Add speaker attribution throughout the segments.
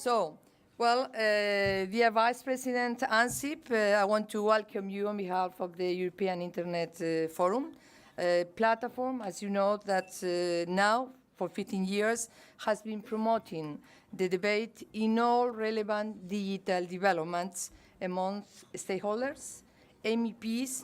Speaker 1: So, well, dear Vice President Ansip, I want to welcome you on behalf of the European Internet Forum platform, as you know, that now for 15 years has been promoting the debate in all relevant digital developments amongst stakeholders, MEPs,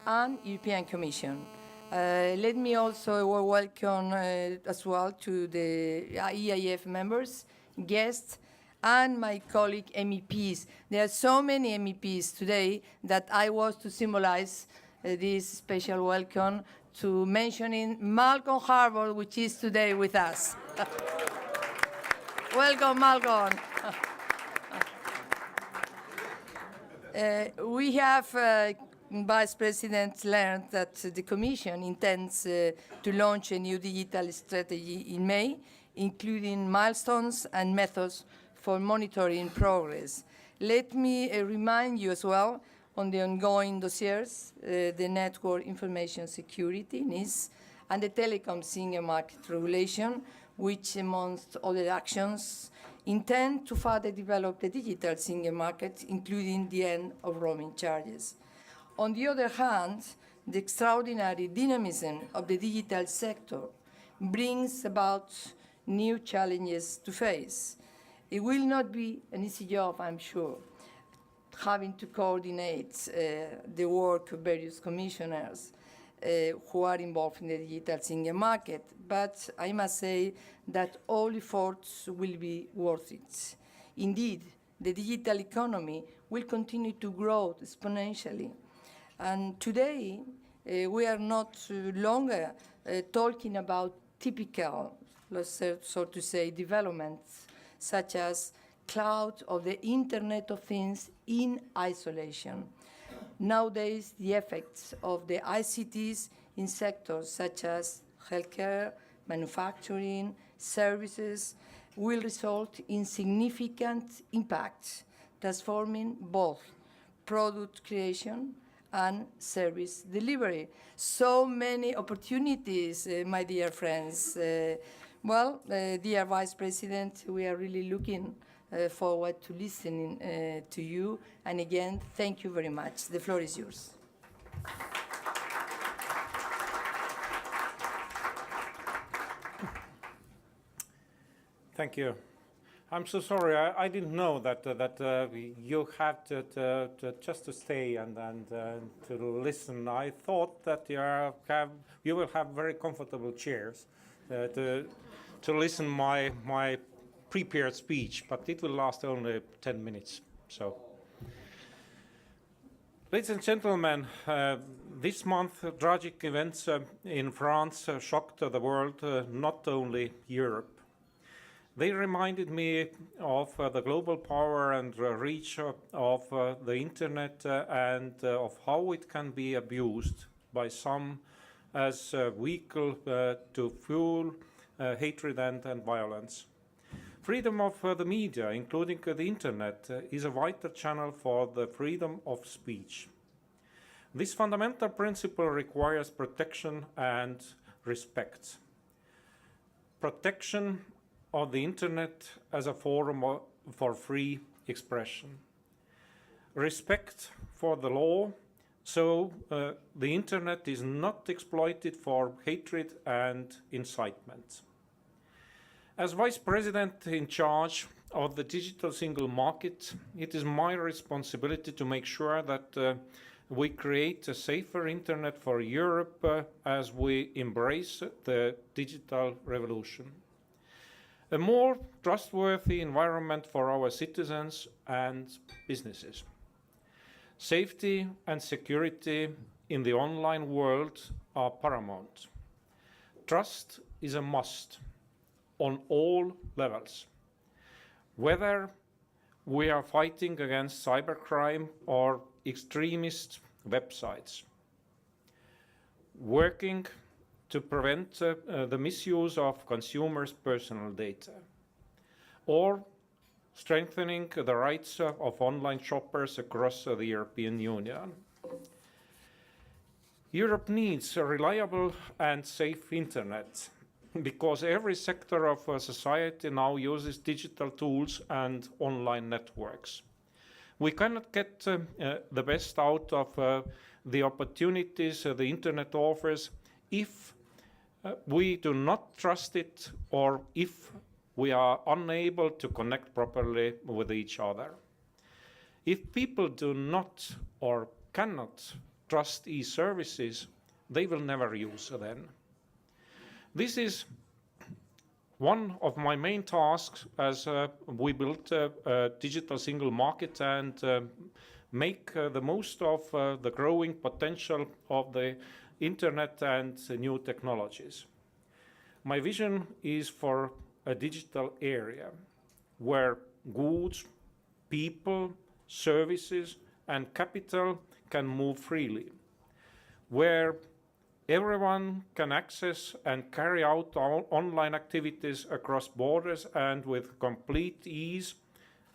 Speaker 1: and European Commission. Let me also welcome as well to the EIF members, guests, and my colleague MEPs. There are so many MEPs today that I was to symbolize this special welcome to mentioning Malcolm Harbour, which is today with us. Welcome, Malcolm. We have Vice President learned that the Commission intends to launch a new digital strategy in May, including milestones and methods for monitoring progress. Let me remind you as well on the ongoing dossiers, the Network Information Security, NIS, and the Telecom Single Market Regulation, which, amongst other actions, intend to further develop the digital single market, including the end of roaming charges. On the other hand, the extraordinary dynamism of the digital sector brings about new challenges to face. It will not be an easy job, I'm sure, having to coordinate the work of various commissioners who are involved in the digital single market. But I must say that all efforts will be worth it. Indeed, the digital economy will continue to grow exponentially. And today, we are not longer talking about typical, so to say, developments such as cloud or the Internet of Things in isolation. Nowadays, the effects of the ICTs in sectors such as healthcare, manufacturing, services will result in significant impact, transforming both product creation and service delivery. So many opportunities, my dear friends. Dear Vice President, we are really looking forward to listening to you. And again, thank you very much. The floor is yours.
Speaker 2: Thank you. I'm so sorry. I didn't know that you have to just to stay and to listen. I thought that you will have very comfortable chairs to listen my prepared speech, but it will last only 10 minutes. So, ladies and gentlemen, this month tragic events in France shocked the world, not only Europe. They reminded me of the global power and reach of the internet and of how it can be abused by some as a vehicle to fuel hatred and violence. Freedom of the media, including the internet, is a vital channel for the freedom of speech. This fundamental principle requires protection and respect. Protection of the internet as a forum for free expression. Respect for the law, so the internet is not exploited for hatred and incitement. As Vice President in charge of the digital single market, it is my responsibility to make sure that we create a safer internet for Europe as we embrace the digital revolution. A more trustworthy environment for our citizens and businesses. Safety and security in the online world are paramount. Trust is a must on all levels. Whether we are fighting against cybercrime or extremist websites, working to prevent the misuse of consumers' personal data, or strengthening the rights of online shoppers across the European Union. Europe needs a reliable and safe internet. because every sector of society now uses digital tools and online networks. We cannot get the best out of the opportunities the internet offers if we do not trust it or if we are unable to connect properly with each other. If people do not or cannot trust e-services, they will never use them. This is one of my main tasks as we build a digital single market and make the most of the growing potential of the internet and new technologies. My vision is for a digital area where goods, people, services and capital can move freely, where everyone can access and carry out online activities across borders and with complete ease,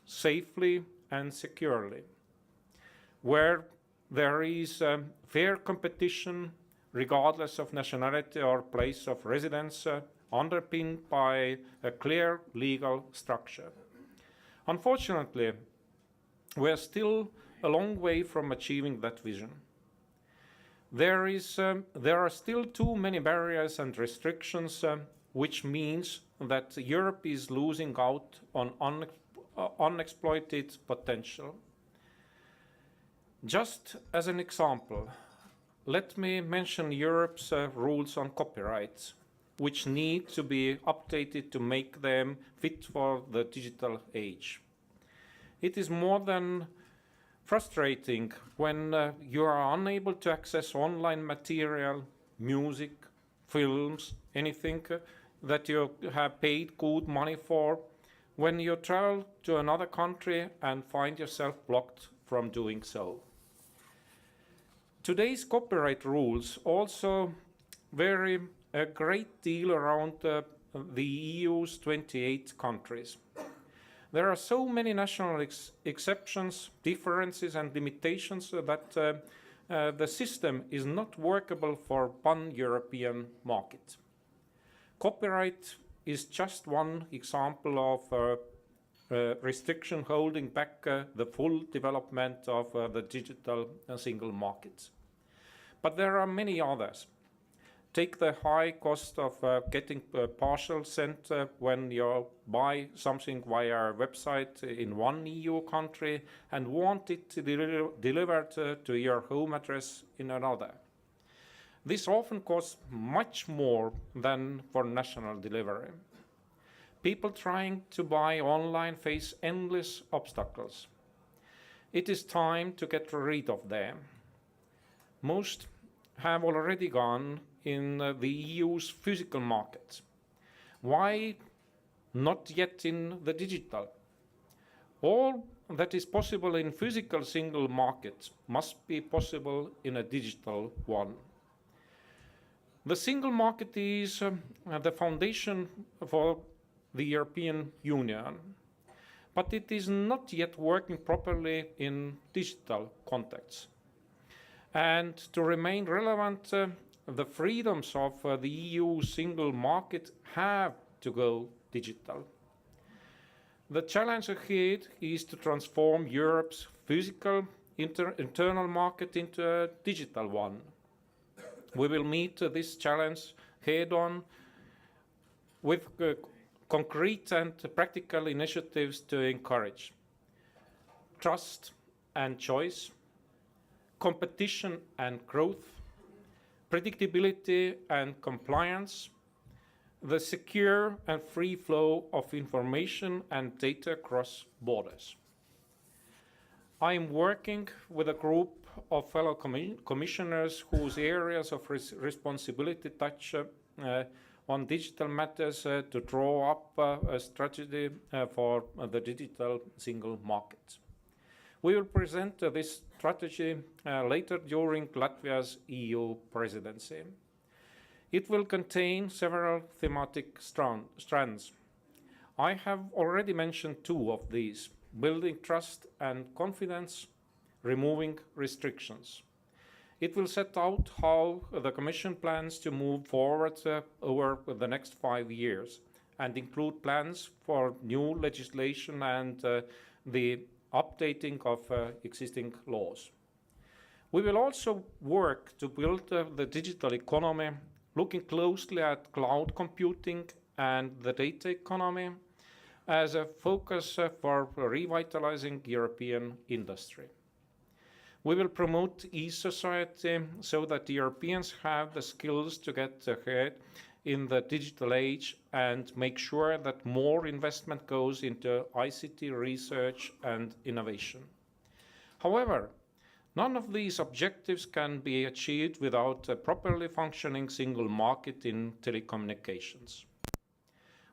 Speaker 2: safely and securely, where there is fair competition regardless of nationality or place of residence, underpinned by a clear legal structure. Unfortunately, we are still a long way from achieving that vision. There are still too many barriers and restrictions, which means that Europe is losing out on unexploited potential. Just as an example, let me mention Europe's rules on copyright, which need to be updated to make them fit for the digital age. It is more than frustrating when you are unable to access online material, music, films, anything that you have paid good money for, when you travel to another country and find yourself blocked from doing so. Today's copyright rules also vary a great deal around the EU's 28 countries. There are so many national exceptions, differences and limitations that the system is not workable for pan-European market. Copyright is just one example of restriction holding back the full development of the digital single market. But there are many others. Take the high cost of getting parcel sent when you buy something via a website in one EU country and want it delivered to your home address in another. This often costs much more than for national delivery. People trying to buy online face endless obstacles. It is time to get rid of them. Most have already gone in the EU's physical markets. Why not yet in the digital? All that is possible in physical single markets must be possible in a digital one. The single market is the foundation for the European Union, but it is not yet working properly in digital contexts. And to remain relevant, the freedoms of the EU single market have to go digital. The challenge ahead is to transform Europe's physical internal market into a digital one. We will meet this challenge head-on with concrete and practical initiatives to encourage trust and choice, competition and growth, predictability and compliance, the secure and free flow of information and data across borders. I am working with a group of fellow commissioners whose areas of responsibility touch on digital matters to draw up a strategy for the digital single market. We will present this strategy later during Latvia's EU presidency. It will contain several thematic strands. I have already mentioned two of these: building trust and confidence, removing restrictions. It will set out how the Commission plans to move forward over the next 5 years and include plans for new legislation and the updating of existing laws. We will also work to build the digital economy, looking closely at cloud computing and the data economy as a focus for revitalizing European industry. We will promote e-society so that Europeans have the skills to get ahead in the digital age and make sure that more investment goes into ICT research and innovation. However, none of these objectives can be achieved without a properly functioning single market in telecommunications.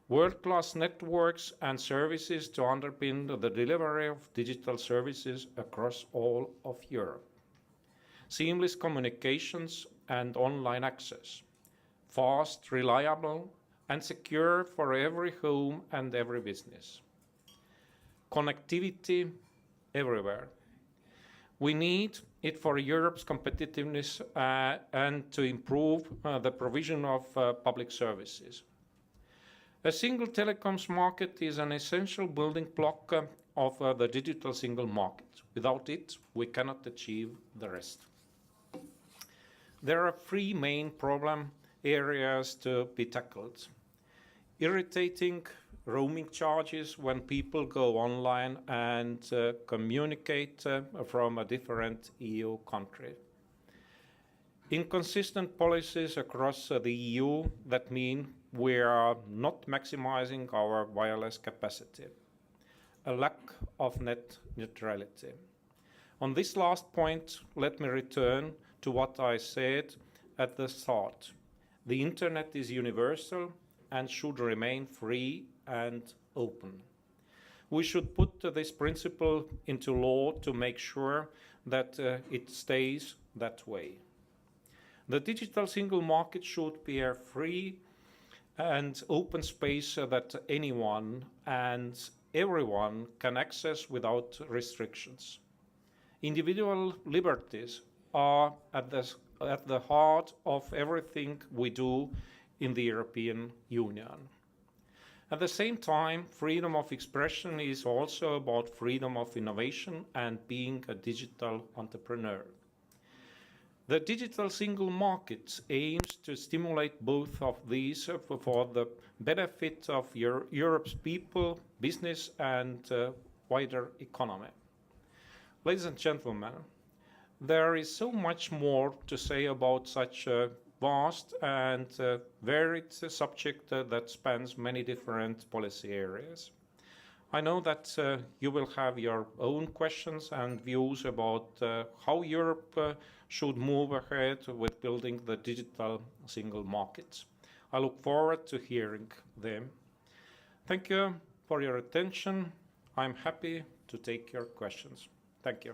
Speaker 2: World-class networks and services to underpin the delivery of digital services across all of Europe. Seamless communications and online access. Fast, reliable, and secure for every home and every business. Connectivity everywhere. We need it for Europe's competitiveness and to improve the provision of public services. A single telecoms market is an essential building block of the digital single market. Without it, we cannot achieve the rest. There are 3 main problem areas to be tackled. Irritating roaming charges when people go online and communicate from a different EU country. Inconsistent policies across the EU that mean we are not maximizing our wireless capacity. A lack of net neutrality. On this last point, let me return to what I said at the start. The internet is universal and should remain free and open. We should put this principle into law to make sure that it stays that way. The digital single market should be a free and open space that anyone and everyone can access without restrictions. Individual liberties are at the heart of everything we do in the European Union. At the same time, freedom of expression is also about freedom of innovation and being a digital entrepreneur. The digital single market aims to stimulate both of these for the benefit of Europe's people, business, and wider economy. Ladies and gentlemen, there is so much more to say about such a vast and varied subject that spans many different policy areas. I know that you will have your own questions and views about how Europe should move ahead with building the digital single market. I look forward to hearing them. Thank you for your attention. I'm happy to take your questions. Thank you.